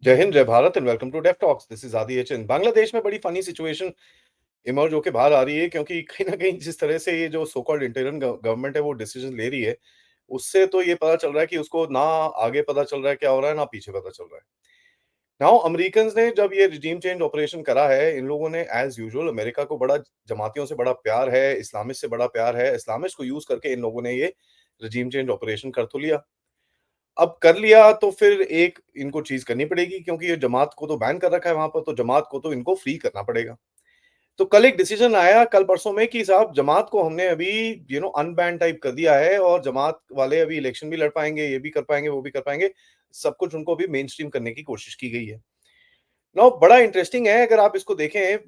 जय हिंद, जय Bharat and welcome to def talks. This is Aadi HN. Bangladesh में बड़ी फनी सिचुएशन इमर्ज होके बाहर आ रही है क्योंकि कहीं न कहीं जिस तरह से ये जो सो कॉल्ड इंटरिम गवर्नमेंट है वो डिसीजन ले रही है, उससे तो ये पता चल रहा है कि उसको ना आगे पता चल रहा है क्या हो रहा है, ना पीछे पता चल रहा है। नाउ अमेरिकन्स ने जब ये रिजीम चेंज ऑपरेशन करा है, इन लोगों ने एज़ यूजुअल अमेरिका को बड़ा जमातियों से बड़ा प्यार है, इस्लामिस्ट से बड़ा प्यार है, इस्लामिस्ट को यूज़ करके इन लोगों ने ये रिजीम चेंज ऑपरेशन कर तो लिया। अब कर लिया तो फिर एक इनको चीज़ करनी पड़ेगी क्योंकि ये जमात को तो बैन कर रखा है वहाँ पर, तो जमात को तो इनको फ्री करना पड़ेगा। तो कल एक डिसीजन आया कल-परसों में कि साहब जमात को हमने अभी अनबैन टाइप कर दिया है और जमात वाले अभी इलेक्शन भी लड़ पाएँगे, ये भी कर पाएँगे, वो भी कर पाएँगे। सब कुछ उनको अभी मेनस्ट्रीम करने की कोशिश की गई है। नाउ बड़ा इंटरेस्टिंग है अगर आप इसको देखें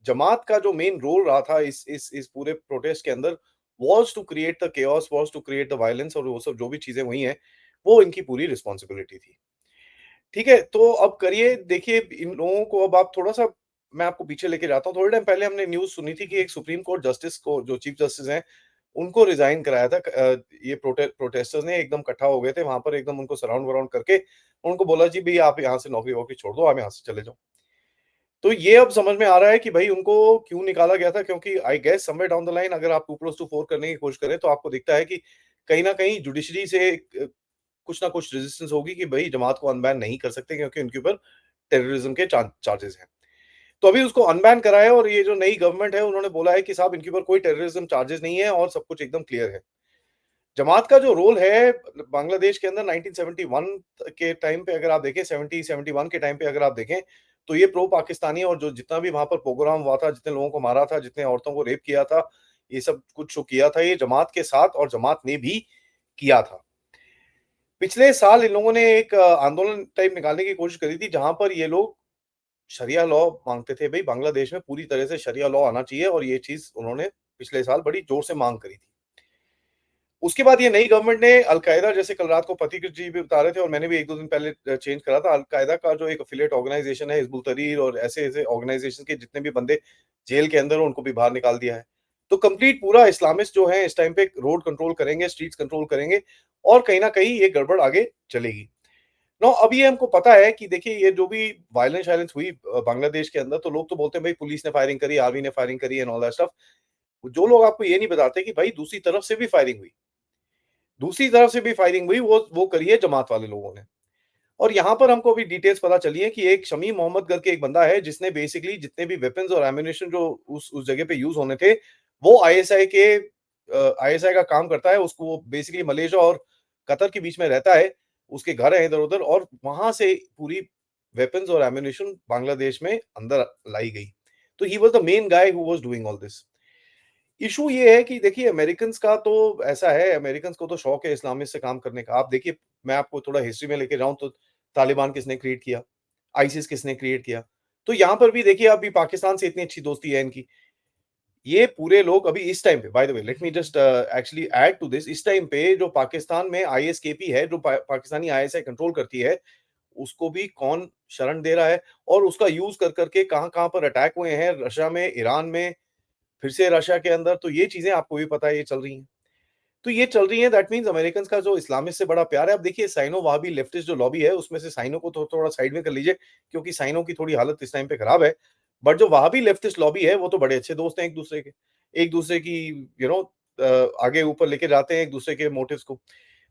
जमात का जो मेन रोल रहा था इस पूरे प्रोटेस्ट के अंदर was to create the chaos, was to create the violence और वो सब जो भी चीज़ें हुई हैं, वो इनकी पूरी रिस्पॉन्सिबिलिटी थी। ठीक है, तो अब करिए देखिए इन लोगों को अब आप थोड़ा-सा मैं आपको पीछे लेके जाता हूँ। थोड़े टाइम पहले हमने न्यूज़ सुनी थी कि एक सुप्रीम कोर्ट जस्टिस को जो चीफ जस्टिस हैं, उनको रिज़ाइन कराया था। ये प्रोटेस्टर्स ने एकदम इकट्ठा हो गए थे वहाँ पर एकदम उनको सराउंड-वराउंड करके उनको बोला जी भई आप यहाँ से नौकरी-वोकरी छोड़ दो, आप यहाँ से चले जाओ। तो ये अब समझ में आ रहा है कि भई उनको क्यों निकाला गया था क्योंकि I guess somewhere down the line अगर आप 2+2 करने की कोशिश करें तो आपको दिखता है कि कहीं न कहीं जुडिशरी से कुछ ना कुछ रेजिस्टेंस होगी कि भई जमात को अनबैन नहीं कर सकते क्योंकि उनके ऊपर टेररिज्म के चार्जेस हैं। तो अभी उसको अनबैन करा है और ये जो नई गवर्नमेंट है उन्होंने बोला है कि साहब इनके ऊपर कोई टेररिज्म चार्जेस नहीं है और सब कुछ एकदम क्लियर है। जमात का जो रोल है बांग्लादेश के अंदर 1971 के टाइम पे अगर आप देखें 70-71 के टाइम पे अगर आप देखें, तो ये प्रो पाकिस्तानी और जो जितना भी वहाँ पर पोग्राम हुआ था, जितने लोगों को मारा था, जितने औरतों को रेप किया था, ये सब कुछ जो किया था, ये जमात के साथ और जमात ने भी किया था। पिछले साल इन लोगों ने एक आंदोलन टाइप निकालने की कोशिश करी थी, जहाँ पर ये लोग शरिया लॉ माँगते थे, भई बांग्लादेश में पूरी तरह से शरिया लॉ आना चाहिए और ये चीज़ उन्होंने पिछले साल बड़ी ज़ोर से माँग करी थी। उसके बाद ये नई गवर्नमेंट ने अल-कायदा जैसे कल रात को पथिक जी भी बता रहे थे और मैंने भी 1-2 दिन पहले चेंज करा था। अल-कायदा का जो एक एफिलिएट ऑर्गनाइज़ेशन है हिज़्बुल तहरीर और ऐसे-ऐसे ऑर्गनाइज़ेशन के जितने भी बंदे जेल के अंदर हैं, उनको भी बाहर निकाल दिया है। तो कंप्लीट पूरा इस्लामिस्ट जो है इस टाइम पे रोड कंट्रोल करेंगे, स्ट्रीट्स कंट्रोल करेंगे और कहीं न कहीं ये गड़बड़ आगे चलेगी। नाउ अब ये हमको पता है कि देखिए ये जो भी वायलेंस-शायलेंस हुई बांग्लादेश के अंदर तो लोग तो बोलते हैं भई पुलिस ने फायरिंग करी, आर्मी ने फायरिंग करी एंड ऑल दैट स्टफ। जो लोग आपको ये नहीं बताते कि भाई दूसरी तरफ से भी फायरिंग हुई। दूसरी तरफ से भी फायरिंग हुई, वो करी है जमात वाले लोगों ने। और यहाँ पर हमको अभी डिटेल्स पता चली है कि एक शमी मोहम्मद करके एक बंदा है जिसने बेसिकली जितने भी वेपन्स और एम्युनिशन जो उस जगह पे यूज़ होने थे, वो आईएसआई का काम करता है। उसको वो बेसिकली मलेशिया और कतर के बीच में रहता है। उसके घर हैं इधर-उधर और वहाँ से पूरी वेपन्स और एम्युनिशन बांग्लादेश में अंदर लाई गई। तो he was the main guy who was doing all this. Issue ये है कि देखिए अमेरिकन्स का तो ऐसा है, अमेरिकन्स को तो शौक है इस्लामिस्ट से काम करने का। आप देखिए, मैं आपको थोड़ा हिस्ट्री में लेके जाऊँ तो तालिबान किसने क्रिएट किया? आईसिस किसने क्रिएट किया? तो यहाँ पर भी देखिए अभी पाकिस्तान से इतनी अच्छी दोस्ती है इनकी। ये पूरे लोग अभी इस टाइम पे by the way let me just actually add to this. इस टाइम पे जो पाकिस्तान में आईएसकेपी है, जो पाकिस्तानी आईएसआई कंट्रोल करती है, उसको भी कौन शरण दे रहा है और उसका यूज़ कर के कहाँ-कहाँ पर अटैक हुए हैं, रशिया में, ईरान में, फिर से रशिया के अंदर, तो ये चीज़ें आपको भी पता है ये चल रही हैं। तो ये चल रही हैं दैट मीन्स अमेरिकन्स का जो इस्लामिस्ट से बड़ा प्यार है। अब देखिए साइनो वहाबी लेफ्टिस्ट जो लॉबी है उसमें से साइनो को तो थोड़ा साइड में कर लीजिए क्योंकि साइनो की थोड़ी हालत इस टाइम पे खराब है। बट जो वहाबी लेफ्टिस्ट लॉबी है वो तो बड़े अच्छे दोस्त हैं एक-दूसरे के। एक-दूसरे की यू नो आगे ऊपर लेके जाते हैं एक-दूसरे के मोटिव्स को।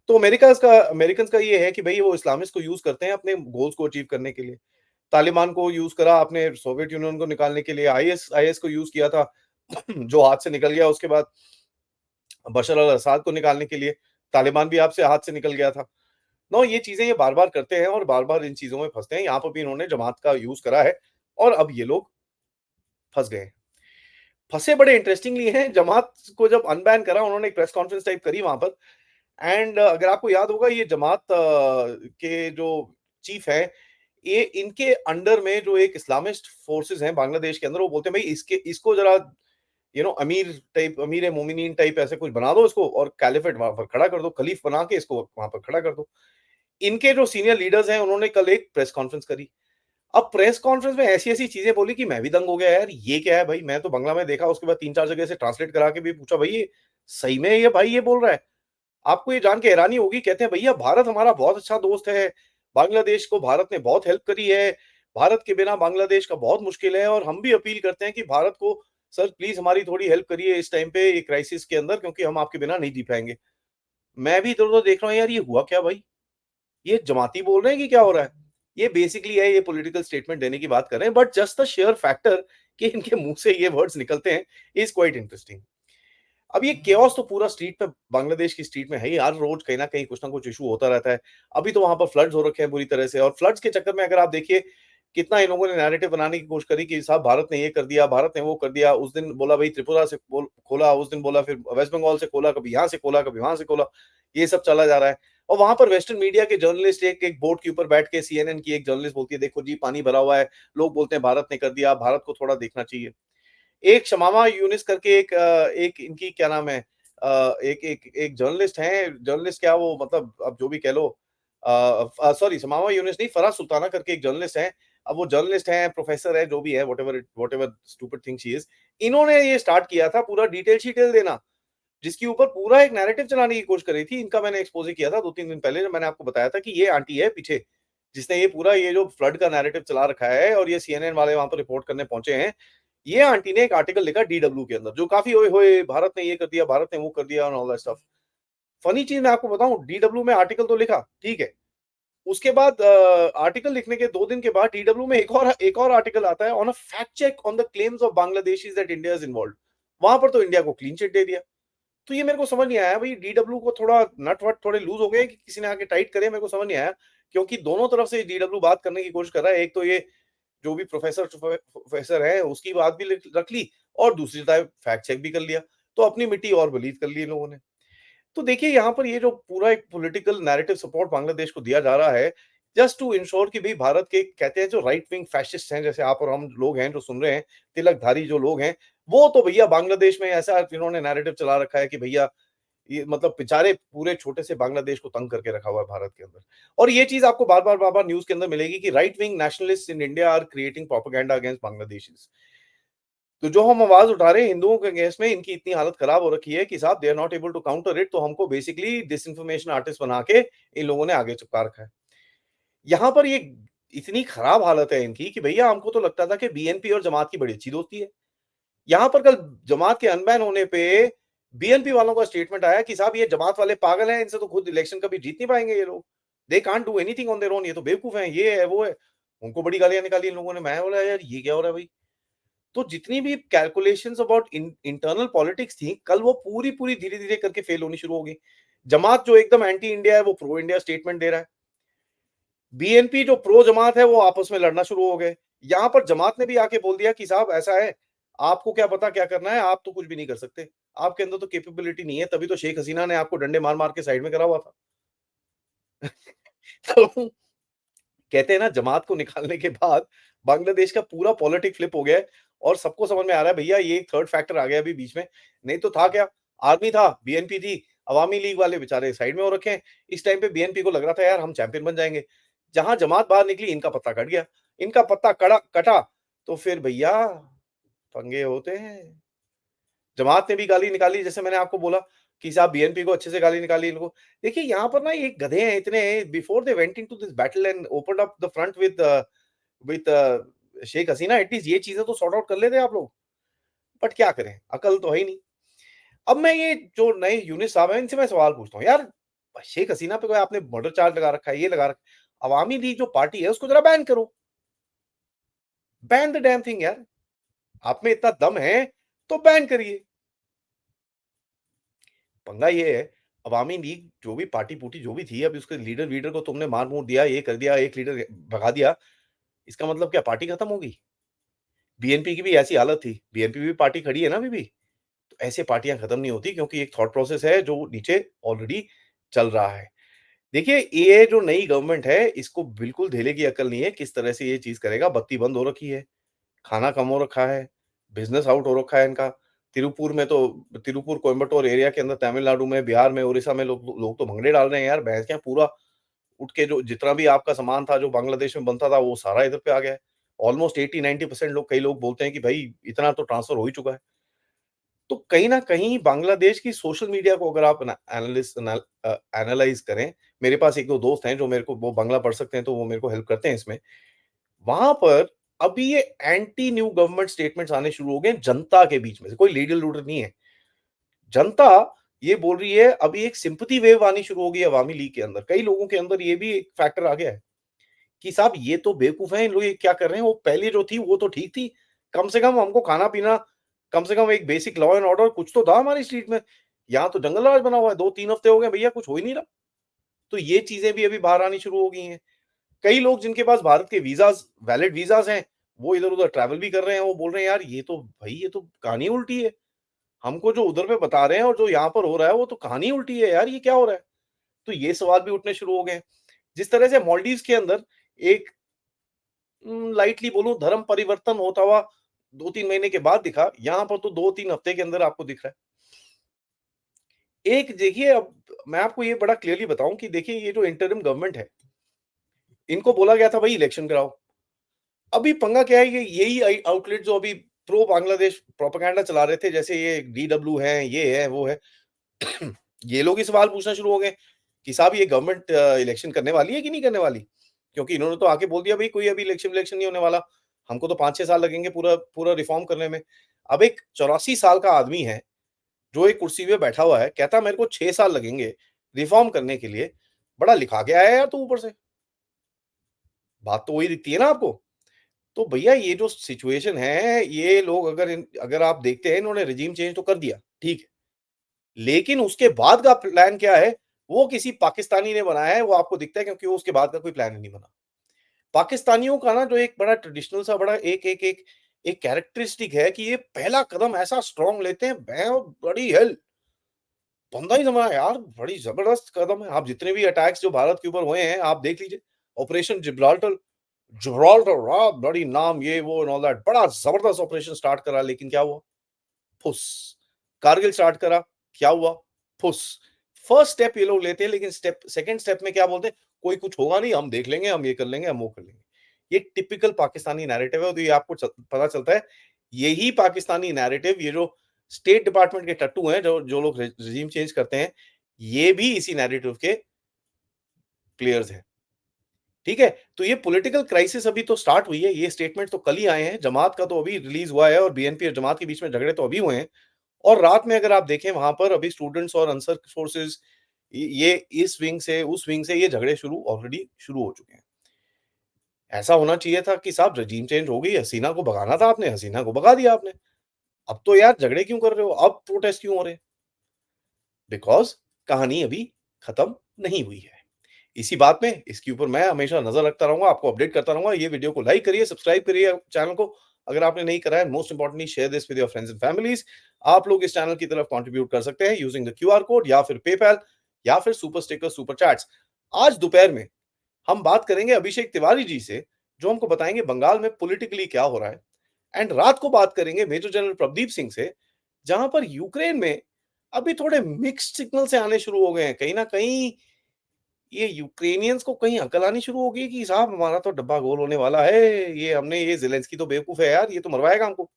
तो अमेरिकन्स का ये है कि भई वो इस्लामिस्ट को यूज़ करते हैं अपने गोल्स को अचीव करने के लिए। तालिबान को यूज़ करा आपने सोवियत यूनियन को निकालने के लिए, आईएस को यूज़ किया था जो हाथ से निकल गया उसके बाद बशर अल असद को निकालने के लिए, तालिबान भी आपसे हाथ से निकल गया था। नो ये चीज़ें ये बार-बार करते हैं और बार-बार इन चीज़ों में फँसते हैं। यहाँ पर भी इन्होंने जमात का यूज़ करा है और अब ये लोग फँस गए हैं। फँसे बड़े इंटरेस्टिंगली हैं, जमात को जब अनबैन करा उन्होंने एक प्रेस कॉन्फ्रेंस टाइप करी वहाँ पर एंड अगर आपको याद होगा ये जमात के जो चीफ हैं, ये इनके अंडर में जो एक इस्लामिस्ट फोर्सेस हैं बांग्लादेश के अंदर, वो बोलते हैं भई इसको ज़रा अमीर टाइप, अमीर-ए-मोमिनीन टाइप ऐसे कुछ बना दो इसको और कैलिफेट वहाँ पर खड़ा कर दो, खलीफ बना के इसको वहाँ पर खड़ा कर दो। इनके जो सीनियर लीडर्स हैं, उन्होंने कल एक प्रेस कॉन्फ्रेंस करी। अब प्रेस कॉन्फ्रेंस में ऐसी-ऐसी चीज़ें बोली कि मैं भी दंग हो गया यार, ये क्या है भाई? मैं तो बंगला में देखा, उसके बाद 3-4 जगह से ट्रांसलेट करा के भी पूछा, भई ये सही में ये भाई ये बोल रहा है? आपको ये जान के हैरानी होगी, कहते हैं भैया भारत हमारा बहुत अच्छा दोस्त है, बांग्लादेश को भारत ने बहुत हेल्प करी है, भारत के बिना बांग्लादेश का बहुत मुश्किल है और हम भी अपील करते हैं कि भारत को सर प्लीज़ हमारी थोड़ी हेल्प करिए इस टाइम पे ये क्राइसिस के अंदर क्योंकि हम आपके बिना नहीं जी पाएँगे। मैं भी इधर-उधर देख रहा हूँ यार ये हुआ क्या भाई? ये जमाती बोल रहे हैं कि क्या हो रहा है? ये बेसिकली है ये पॉलिटिकल स्टेटमेंट देने की बात कर रहे हैं but just the share factor कि इनके मुँह से ये वर्ड्स निकलते हैं इज़ क्वाइट इंटरेस्टिंग। अब ये केओस तो पूरा स्ट्रीट पे बांग्लादेश की स्ट्रीट में है ही, हर रोज कहीं न कहीं कुछ ना कुछ इश्यू होता रहता है। अभी तो वहाँ पर फ्लड्स हो रखे हैं बुरी तरह से और फ्लड्स के चक्कर में अगर आप देखिए, कितना इन लोगों ने नैरेटिव बनाने की कोशिश करी कि साहब भारत ने ये कर दिया, भारत ने वो कर दिया। उस दिन बोला भई त्रिपुरा से बोल खोला, उस दिन बोला फिर वेस्ट बंगाल से खोला, कभी यहाँ से खोला, कभी वहाँ से खोला। ये सब चला जा रहा है और वहाँ पर वेस्टर्न मीडिया के जर्नलिस्ट एक एक बोट के ऊपर बैठ के सीएनएन की एक जर्नलिस्ट बोलती है, देखो जी पानी भरा हुआ है। लोग बोलते हैं भारत ने कर दिया, भारत को थोड़ा देखना चाहिए। एक शमामा यूनिस करके एक इनकी क्या नाम है एक एक एक जर्नलिस्ट हैं, जर्नलिस्ट क्या वो मतलब अब जो भी कह लो सॉरी शमामा यूनिस नहीं, फराह सुल्ताना करके एक जर्नलिस्ट हैं। अब वो जर्नलिस्ट हैं, प्रोफेसर है, जो भी है whatever stupid thing she is. इन्होंने ये स्टार्ट किया था पूरा डिटेल-शीटेल देना, जिसके ऊपर पूरा एक नैरेटिव चलाने की कोशिश करी थी। इनका मैंने एक्सपोज़ किया था 2-3 दिन पहले जब मैंने आपको बताया था कि ये आंटी है पीछे, जिसने ये पूरा ये जो फ्लड का नैरेटिव चला रखा है और ये सीएनएन वाले वहाँ पर रिपोर्ट करने पहुँचे हैं। ये आंटी ने एक आर्टिकल लिखा डीडब्ल्यू के अंदर, जो काफ़ी ओए होए भारत ने ये कर दिया, भारत ने वो कर दिया and all that stuff. Funny चीज़ मैं आपको बताऊँ, डीडब्ल्यू में आर्टिकल तो लिखा, ठीक है। उसके बाद आर्टिकल लिखने के 2 दिन के बाद डीडब्ल्यू में एक और आर्टिकल आता है on a fact check on the claims of Bangladeshis that India is involved. वहाँ पर तो इंडिया को क्लीन चिट दे दिया। तो ये मेरे को समझ नहीं आया भई, डीडब्ल्यू को थोड़ा नट-वट थोड़े लूज़ हो गए कि किसी ने आके टाइट करे, मेरे को समझ नहीं आया। क्योंकि दोनों तरफ से डीडब्ल्यू बात करने की कोशिश कर रहा है। एक तो ये जो भी प्रोफेसर है उसकी बात भी रख ली और दूसरी तरफ फैक्ट चेक भी कर लिया। तो अपनी मिट्टी और बलीद कर ली इन लोगों ने। तो देखिए यहाँ पर ये जो पूरा एक पॉलिटिकल नैरेटिव सपोर्ट बांग्लादेश को दिया जा रहा है, जस्ट टू इंश्योर कि भई भारत के कहते हैं जो राइट विंग फैसिस्ट हैं, जैसे आप और हम लोग हैं जो सुन रहे हैं, तिलकधारी जो लोग हैं, वो तो भैया बांग्लादेश में ऐसा इन्होंने नैरेटिव चला रखा है कि भैया ये मतलब बेचारे पूरे छोटे से बांग्लादेश को तंग करके रखा हुआ है भारत के अंदर। और ये चीज़ आपको बार-बार न्यूज़ के अंदर मिलेगी कि right wing nationalists in India are creating propaganda against Bangladeshis. तो जो हम आवाज़ उठा रहे हैं हिंदुओं के अगेंस्ट में, इनकी इतनी हालत खराब हो रखी है कि साहब they are not able to counter it, तो हमको बेसिकली डिसइन्फॉर्मेशन आर्टिस्ट बना के इन लोगों ने आगे चिपका रखा है। यहाँ पर ये इतनी खराब हालत है इनकी कि भैया हमको तो लगता था कि बीएनपी और जमात की बड़ी अच्छी दोस्ती है। यहाँ पर कल जमात के अनबैन होने पे बीएनपी वालों का स्टेटमेंट आया कि साहब ये जमात वाले पागल हैं, इनसे तो खुद इलेक्शन कभी जीत नहीं पाएँगे ये लोग। They can't do anything on their own, ये तो बेवकूफ हैं, ये है, वो है। उनको बड़ी गालियाँ निकाली इन लोगों ने। मैं बोला यार ये क्या हो रहा है भाई? तो जितनी भी कैलकुलेशंस अबाउट इंटरनल पॉलिटिक्स थी, कल वो पूरी-पूरी धीरे-धीरे करके फेल होनी शुरू हो गई। जमात जो एकदम एंटी इंडिया है, वो प्रो इंडिया स्टेटमेंट दे रहा है। बीएनपी जो प्रो जमात है, वो आपस में लड़ना शुरू हो गए। यहाँ पर जमात ने भी आके बोल दिया कि साहब ऐसा है, आपको क्या पता क्या करना है, आप तो कुछ भी नहीं कर सकते। आपके अंदर तो कैपेबिलिटी नहीं है, तभी तो शेख हसीना ने आपको डंडे मार-मार के साइड में करा हुआ था। तो कहते हैं ना जमात को निकालने के बाद बांग्लादेश का पूरा पॉलिटिक फ्लिप हो गया है और सबको समझ में आ रहा है भैया ये एक थर्ड फैक्टर आ गया अभी बीच में। नहीं तो था क्या? आर्मी था, बीएनपी थी, अवामी लीग वाले बेचारे साइड में हो रखे हैं। इस टाइम पे बीएनपी को लग रहा था यार हम चैंपियन बन जाएँगे। जहाँ जमात बाहर निकली इनका पत्ता कट गया। इनका पत्ता कड़ा कटा तो फिर भैया पंगे होते हैं। जमात ने भी गाली निकाली जैसे मैंने आपको बोला कि साहब बीएनपी को अच्छे से गाली निकाली इनको। देखिए यहाँ पर ना ये गधे हैं इतने, before they went into this battle and opened up the front with Sheikh Hasina, at least ये चीज़ें तो सॉर्ट आउट कर लेते आप लोग। बट क्या करें, अकल तो है ही नहीं। अब मैं ये जो नए यूनुस साहब हैं, इनसे मैं सवाल पूछता हूँ, यार शेख हसीना पे कोई आपने मर्डर चार्ज लगा रखा है, ये लगा रखा है। अवामी लीग जो पार्टी है उसको ज़रा बैन करो। बैन द डैम थिंग यार। आप में इतना दम है तो बैन करिए। पंगा ये है, अवामी लीग जो भी पार्टी-पुर्टी जो भी थी, अभी उसके लीडर-वीडर को तुमने मार-मूर दिया, ये कर दिया, एक लीडर भगा दिया, इसका मतलब क्या पार्टी खत्म हो गई? बीएनपी की भी ऐसी हालत थी, बीएनपी भी पार्टी खड़ी है ना अभी भी। तो ऐसे पार्टियाँ खत्म नहीं होती क्योंकि एक थॉट प्रोसेस है जो नीचे ऑलरेडी चल रहा है। देखिए, ये जो नई गवर्नमेंट है, इसको बिल्कुल धेले की अकल नहीं है, किस तरह से ये चीज़ करेगा। बत्ती बंद हो रखी है, खाना कम हो रखा है, बिज़नेस आउट हो रखा है इनका। तिरुपुर में तो तिरुपुर, कोयंबटूर एरिया के अंदर तमिलनाडु में, बिहार में, उड़ीसा में लोग लोग तो भंगड़े डाल रहे हैं यार, भैंस क्या पूरा उठ के जो जितना भी आपका सामान था, जो बांग्लादेश में बनता था, वो सारा इधर पे आ गया है। ऑलमोस्ट 80-90% लोग कई लोग बोलते हैं कि भाई इतना तो ट्रांसफर हो ही चुका है। तो कहीं न कहीं बांग्लादेश की सोशल मीडिया को अगर आप एनालाइज़ करें, मेरे पास 1-2 दोस्त हैं जो मेरे को वो बांग्ला पढ़ सकते हैं, तो वो मेरे को हेल्प करते हैं इसमें। वहाँ पर अभी ये एंटी न्यू गवर्नमेंट स्टेटमेंट्स आने शुरू हो गए हैं जनता के बीच में से, कोई लीडर-लूडर नहीं है। जनता ये बोल रही है, अभी एक सिम्पैथी वेव आनी शुरू हो गई है अवामी लीग के अंदर। कई लोगों के अंदर ये भी एक फैक्टर आ गया है कि साहब ये तो बेवकूफ़ हैं, इन लोग ये क्या कर रहे हैं, वो पहले जो थी वो तो ठीक थी। कम से कम हमको खाना-पीना, कम से कम एक बेसिक लॉ एंड ऑर्डर कुछ तो था हमारी स्ट्रीट में। यहाँ तो जंगल राज बना हुआ है, 2-3 हफ्ते हो गए भैया कुछ हो ही नहीं रहा। तो ये चीज़ें भी अभी बाहर आनी शुरू हो गई हैं। कई लोग जिनके पास भारत के वीज़ाज़ वैलिड वीज़ाज़ हैं, वो इधर-उधर ट्रैवल भी कर रहे हैं, वो बोल रहे हैं यार ये तो भई ये तो कहानी उल्टी है। हमको जो उधर पे बता रहे हैं और जो यहाँ पर हो रहा है वो तो कहानी उल्टी है यार, ये क्या हो रहा है? तो ये सवाल भी उठने शुरू हो गए हैं। जिस तरह से मालदीव्स के अंदर एक लाइटली बोलूँ धर्म परिवर्तन होता हुआ 2-3 महीने के बाद दिखा, यहाँ पर तो 2-3 हफ्ते के अंदर आपको दिख रहा है। एक देखिए अब मैं आपको ये बड़ा क्लियरली बताऊँ कि देखिए ये जो इंटरिम गवर्नमेंट है, इनको बोला गया था भई इलेक्शन कराओ। अभी पंगा क्या है कि यही आउटलेट जो अभी प्रो बांग्लादेश प्रोपेगेंडा चला रहे थे, जैसे ये डीडब्ल्यू है, ये है, वो है। ये लोग ही सवाल पूछना शुरू हो गए कि साहब ये गवर्नमेंट इलेक्शन करने वाली है कि नहीं करने वाली? क्योंकि इन्होंने तो आके बोल दिया भई कोई अभी इलेक्शन विलेक्शन नहीं होने वाला। हमको तो 5-6 साल लगेंगे पूरा पूरा रिफॉर्म करने में। अब एक 84 साल का आदमी है, जो एक कुर्सी पे बैठा हुआ है, कहता मेरे को 6 साल लगेंगे रिफॉर्म करने के लिए। बड़ा लिखा के आया है यार तू ऊपर से। बात तो वही दिखती है ना आपको। तो भैया ये जो सिचुएशन है, ये लोग अगर आप देखते हैं इन्होंने रेजिम चेंज तो कर दिया, ठीक है। लेकिन उसके बाद का प्लान क्या है, वो किसी पाकिस्तानी ने बनाया है, वो आपको दिखता है क्योंकि वो उसके बाद का कोई प्लान ही नहीं बना। पाकिस्तानियों का ना जो एक बड़ा ट्रेडिशनल सा बड़ा एक कैरेक्टरिस्टिक है कि ये पहला कदम ऐसा स्ट्रॉन्ग लेते हैं, भैं बड़ी हेल बंदा ही जमा यार, बड़ी जबरदस्त कदम है। आप जितने भी अटैक्स जो भारत के ऊपर हुए हैं, आप देख लीजिए। ऑपरेशन जिब्राल्टर जिब्राल्टर बड़ी नाम ये वो एंड ऑल दैट बड़ा जबरदस्त ऑपरेशन स्टार्ट करा लेकिन क्या हुआ? फुस। कारगिल स्टार्ट करा, क्या हुआ? फुस। फर्स्ट स्टेप ये लोग लेते हैं लेकिन स्टेप सेकंड स्टेप में क्या बोलते हैं? कोई कुछ होगा नहीं, हम देख लेंगे, हम ये कर लेंगे, हम वो कर लेंगे। ये टिपिकल पाकिस्तानी नैरेटिव है और ये आपको पता चलता है, यही पाकिस्तानी नैरेटिव ये जो स्टेट डिपार्टमेंट के टट्टू हैं, जो जो लोग रेजिम चेंज करते हैं, ये भी इसी नैरेटिव के प्लेयर्स हैं। ठीक है? तो ये पॉलिटिकल क्राइसिस अभी तो स्टार्ट हुई है, ये स्टेटमेंट तो कल ही आए हैं, जमात का तो अभी रिलीज़ हुआ है और बीएनपी और जमात के बीच में झगड़े तो अभी हुए हैं। और रात में अगर आप देखें वहाँ पर अभी स्टूडेंट्स और आंसर फोर्सेस ये इस विंग से, उस विंग से ये झगड़े ऑलरेडी शुरू हो चुके हैं। ऐसा होना चाहिए था कि साहब रेजिम चेंज हो गई, हसीना को भगाना था आपने, हसीना को भगा दिया आपने। अब तो यार झगड़े क्यों कर रहे हो? अब प्रोटेस्ट क्यों हो रहे हैं? बिकॉज़ कहानी अभी खत्म नहीं हुई है। इसी बात में इसके ऊपर मैं हमेशा नज़र रखता रहूँगा, आपको अपडेट करता रहूँगा। ये वीडियो को लाइक करिए, सब्सक्राइब करिए चैनल को अगर आपने नहीं करा है। Most importantly share this with your friends and families. आप लोग इस चैनल की तरफ कंट्रीब्यूट कर सकते हैं यूजिंग द क्यूआर कोड या फिर पेपैल या फिर सुपर स्टिकर, सुपर चैट्स। आज दोपहर में हम बात करेंगे अभिषेक तिवारी जी से, जो हमको बताएँगे बंगाल में पॉलिटिकली क्या हो रहा है। एंड रात को बात करेंगे मेजर जनरल प्रदीप सिंह से, जहाँ पर यूक्रेन में अभी थोड़े मिक्स्ड सिग्नल से आने शुरू हो गए हैं। कहीं न कहीं ये यूक्रेनियंस को कहीं अकल आनी शुरू हो गई कि साहब हमारा तो डब्बा गोल होने वाला है। ये ज़ेलेंस्की तो बेवकूफ़ है यार, ये तो मरवाएगा हमको।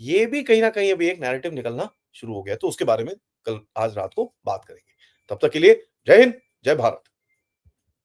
ये भी कहीं न कहीं अभी एक नैरेटिव निकलना शुरू हो गया है। तो उसके बारे में कल आज रात को बात करेंगे। तब तक के लिए जय हिंद, जय भारत।